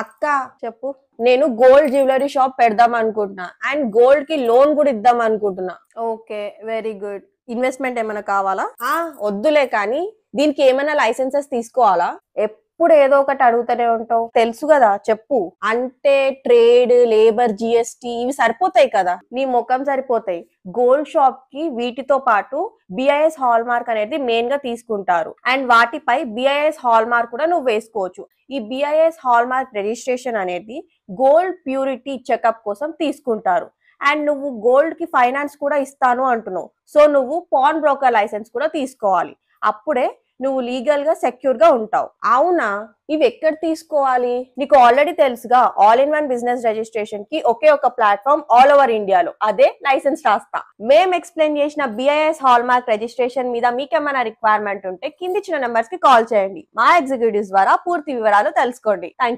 అక్క చెప్పు. నేను గోల్డ్ జ్యువెలరీ షాప్ పెడదాం అనుకుంటున్నా అండ్ గోల్డ్ కి లోన్ కూడా ఇద్దాం అనుకుంటున్నా. Okay, very good. ఇన్వెస్ట్మెంట్ ఏమైనా కావాలా? వద్దులే కానీ దీనికి ఏమైనా లైసెన్సెస్ తీసుకోవాలా? ఎప్పుడు ఏదో ఒకటి అడుగుతూనే ఉంటావు, తెలుసు కదా, చెప్పు. అంటే ట్రేడ్, లేబర్, జిఎస్టి ఇవి సరిపోతాయి కదా? నీ ముఖం సరిపోతాయి. గోల్డ్ షాప్ కి వీటితో పాటు బిఐఎస్ హాల్ మార్క్ అనేది మెయిన్ గా తీసుకుంటారు అండ్ వాటిపై బిఐఎస్ హాల్ మార్క్ కూడా నువ్వు వేసుకోవచ్చు. ఈ బిఐఎస్ హాల్ మార్క్ రిజిస్ట్రేషన్ అనేది గోల్డ్ ప్యూరిటీ చెకప్ కోసం తీసుకుంటారు. అండ్ నువ్వు గోల్డ్ కి ఫైనాన్స్ కూడా ఇస్తాను అంటున్నావు, సో నువ్వు పాన్ బ్రోకర్ లైసెన్స్ కూడా తీసుకోవాలి. అప్పుడే నువ్వు లీగల్ గా సెక్యూర్ గా ఉంటావు. అవునా? ఇవి ఎక్కడ తీసుకోవాలి? నీకు ఆల్రెడీ తెలుసుగా, all in one business registration కి ఒకే ఒక ప్లాట్ఫామ్ ఆల్ ఓవర్ ఇండియాలో, అదే లైసెన్స్ రాస్తా. మేము ఎక్స్ప్లెయిన్ చేసిన బిఐఎస్ హాల్ మార్క్ రిజిస్ట్రేషన్ మీద మీకేమైనా రిక్వైర్మెంట్ ఉంటే కిందిచ్చిన నెంబర్స్ కి కాల్ చేయండి. మా ఎగ్జిక్యూటివ్స్ ద్వారా పూర్తి వివరాలు తెలుసుకోండి. Thank you.